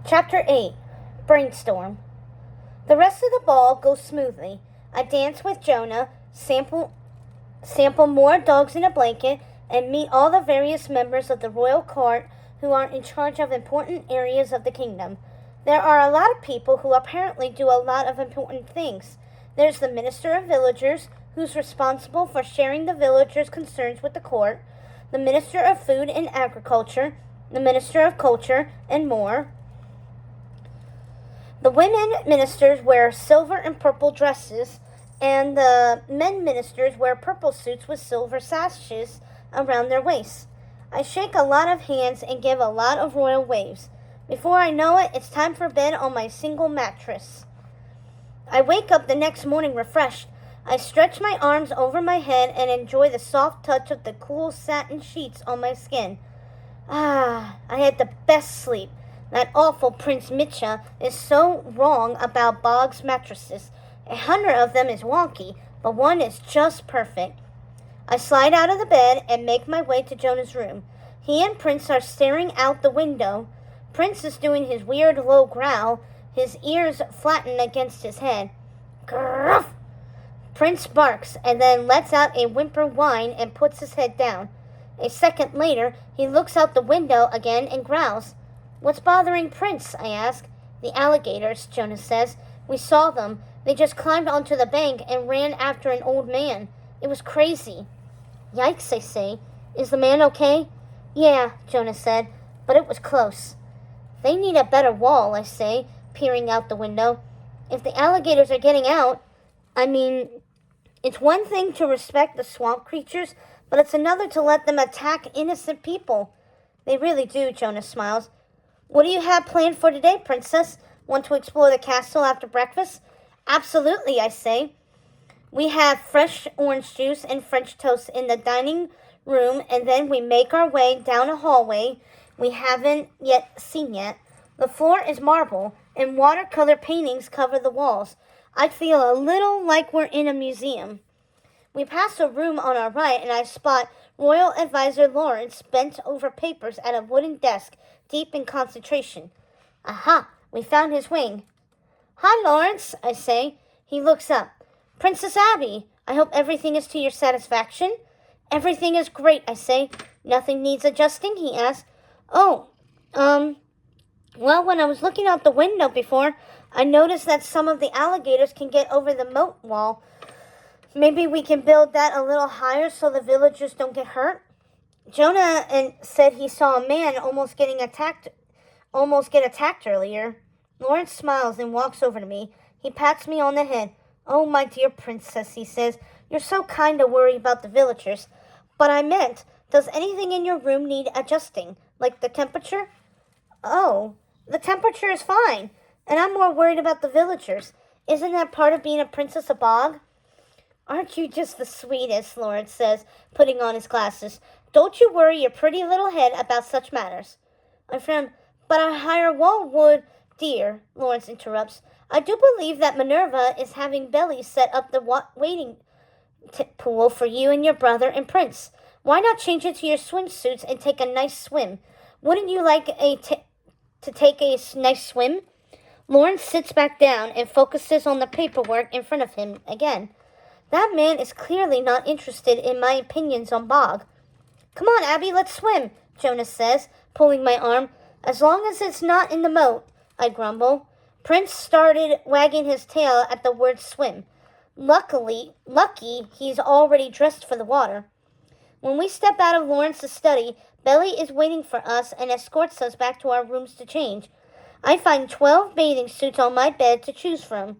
Chapter 8 Brainstorm. The rest of the ball goes smoothly. I dance with Jonah, sample more dogs in a blanket, and meet all the various members of the royal court who are in charge of important areas of the kingdom. There are a lot of people who apparently do a lot of important things. There's the Minister of Villagers, who's responsible for sharing the villagers' concerns with the court, the Minister of Food and Agriculture, the Minister of Culture, and more. The women ministers wear silver and purple dresses, and the men ministers wear purple suits with silver sashes around their waists. I shake a lot of hands and give a lot of royal waves. Before I know it, it's time for bed on my single mattress. I wake up the next morning refreshed. I stretch my arms over my head and enjoy the soft touch of the cool satin sheets on my skin. I had the best sleep. That awful Prince Mitcha is so wrong about Bog's mattresses. 100 of them is wonky, but one is just perfect. I slide out of the bed and make my way to Jonah's room. He and Prince are staring out the window. Prince is doing his weird low growl, his ears flattened against his head. Gruff! Prince barks and then lets out a whimper whine and puts his head down. A second later, he looks out the window again and growls. What's bothering Prince? I ask. The alligators, Jonah says. We saw them. They just climbed onto the bank and ran after an old man. It was crazy. Yikes, I say. Is the man okay? Yeah, Jonah said, but it was close. They need a better wall, I say, peering out the window. If the alligators are getting out, it's one thing to respect the swamp creatures, but it's another to let them attack innocent people. They really do, Jonah smiles. What do you have planned for today, Princess? Want to explore the castle after breakfast? Absolutely, I say. We have fresh orange juice and French toast in the dining room, and then we make our way down a hallway we haven't seen yet. The floor is marble, and watercolor paintings cover the walls. I feel a little like we're in a museum. We pass a room on our right, and I spot Royal Advisor Lawrence bent over papers at a wooden desk, deep in concentration. Aha! We found his wing. Hi, Lawrence, I say. He looks up. Princess Abby, I hope everything is to your satisfaction. Everything is great, I say. Nothing needs adjusting, he asks. Well, when I was looking out the window before, I noticed that some of the alligators can get over the moat wall. Maybe we can build that a little higher so the villagers don't get hurt. Jonah said he saw a man almost get attacked earlier. Lawrence smiles and walks over to me. He pats me on the head. Oh, my dear princess, he says, you're so kind to worry about the villagers. But I meant, does anything in your room need adjusting? Like the temperature? Oh, the temperature is fine. And I'm more worried about the villagers. Isn't that part of being a princess of Bog? Aren't you just the sweetest, Lawrence says, putting on his glasses. Don't you worry your pretty little head about such matters. My friend, but a higher wall would, dear, Lawrence interrupts. I do believe that Minerva is having Belly set up the waiting pool for you and your brother and Prince. Why not change into your swimsuits and take a nice swim? Wouldn't you like to take a nice swim? Lawrence sits back down and focuses on the paperwork in front of him again. That man is clearly not interested in my opinions on Bog. Come on, Abby, let's swim, Jonah says, pulling my arm. As long as it's not in the moat, I grumble. Prince started wagging his tail at the word swim. Lucky, he's already dressed for the water. When we step out of Lawrence's study, Belly is waiting for us and escorts us back to our rooms to change. I find 12 bathing suits on my bed to choose from.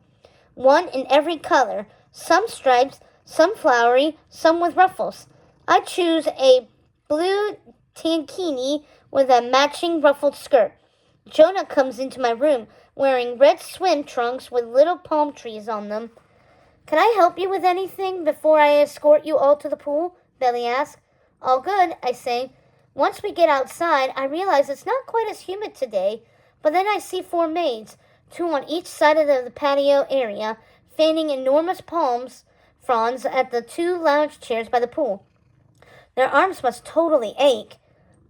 One in every color, some stripes, some flowery, some with ruffles. I choose a blue tankini with a matching ruffled skirt. Jonah comes into my room wearing red swim trunks with little palm trees on them. Can I help you with anything before I escort you all to the pool? Belly asks. All good, I say. Once we get outside, I realize it's not quite as humid today, but then I see 4 maids, 2 on each side of the patio area, fanning enormous palm fronds at the 2 lounge chairs by the pool. Their arms must totally ache.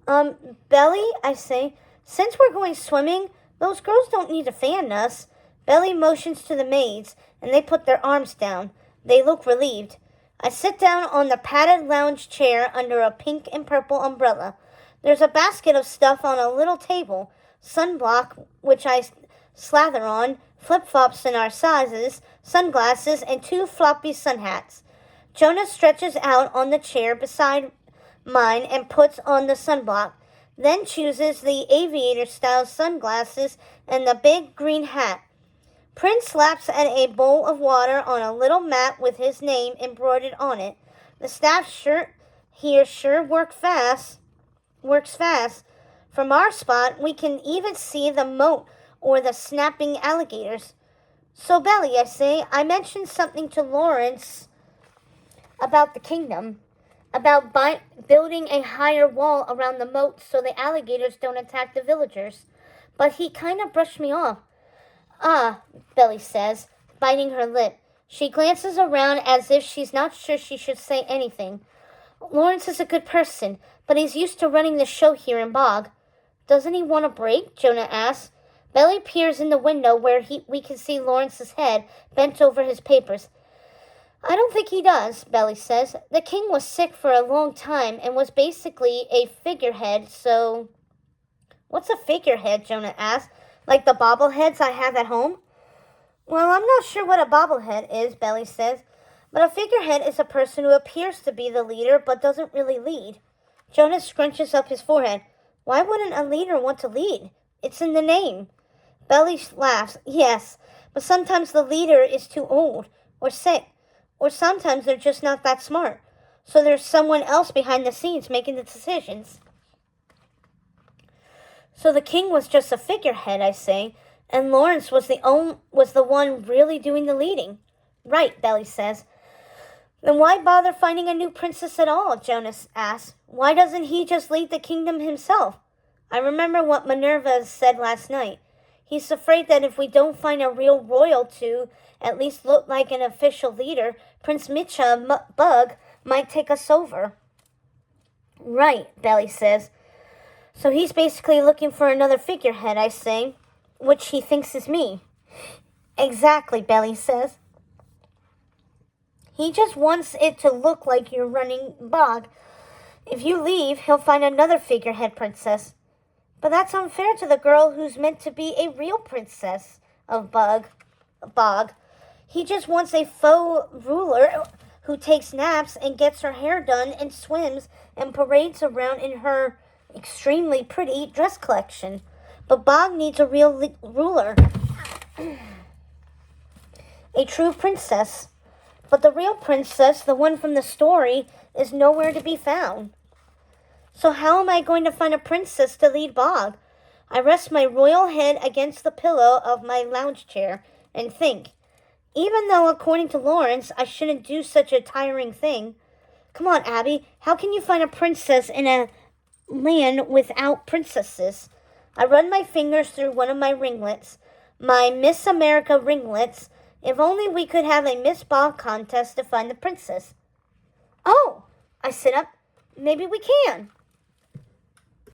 Belly, I say, since we're going swimming, Those girls don't need to fan us. Belly motions to the maids, and they put their arms down. They look relieved. I sit down on the padded lounge chair under a pink and purple umbrella. There's a basket of stuff on a little table. Sunblock, which I slather on, flip-flops in our sizes, sunglasses, and 2 floppy sun hats. Jonah stretches out on the chair beside mine and puts on the sunblock, then chooses the aviator-style sunglasses and the big green hat. Prince laps at a bowl of water on a little mat with his name embroidered on it. The staff shirt here sure works fast. From our spot, we can even see the moat or the snapping alligators. So, Belly, I say, I mentioned something to Lawrence about the kingdom, about building a higher wall around the moat so the alligators don't attack the villagers. But he kind of brushed me off. Ah, Belly says, biting her lip. She glances around as if she's not sure she should say anything. Lawrence is a good person, but he's used to running the show here in Bog. Doesn't he want a break? Jonah asks. Belly peers in the window where we can see Lawrence's head bent over his papers. I don't think he does, Belly says. The king was sick for a long time and was basically a figurehead, so... What's a figurehead? Jonah asks. Like the bobbleheads I have at home? Well, I'm not sure what a bobblehead is, Belly says. But a figurehead is a person who appears to be the leader but doesn't really lead. Jonah scrunches up his forehead. Why wouldn't a leader want to lead? It's in the name. Belly laughs. Yes, but sometimes the leader is too old or sick, or sometimes they're just not that smart. So there's someone else behind the scenes making the decisions. So the king was just a figurehead, I say, and Lawrence was the one really doing the leading. Right, Belly says. Then why bother finding a new princess at all? Jonas asks. Why doesn't he just lead the kingdom himself? I remember what Minerva said last night. He's afraid that if we don't find a real royal to at least look like an official leader, Prince Mitcha Bug might take us over. Right, Belly says. So he's basically looking for another figurehead, I say, which he thinks is me. Exactly, Belly says. He just wants it to look like you're running Bog. If you leave, he'll find another figurehead princess. But that's unfair to the girl who's meant to be a real princess of Bog. He just wants a faux ruler who takes naps and gets her hair done and swims and parades around in her extremely pretty dress collection. But Bog needs a real ruler. A true princess. But the real princess, the one from the story, is nowhere to be found. So how am I going to find a princess to lead Bog? I rest my royal head against the pillow of my lounge chair and think. Even though, according to Lawrence, I shouldn't do such a tiring thing. Come on, Abby, how can you find a princess in a land without princesses? I run my fingers through one of my ringlets, my Miss America ringlets. If only we could have a Miss Bog contest to find the princess. Oh, I sit up. Maybe we can.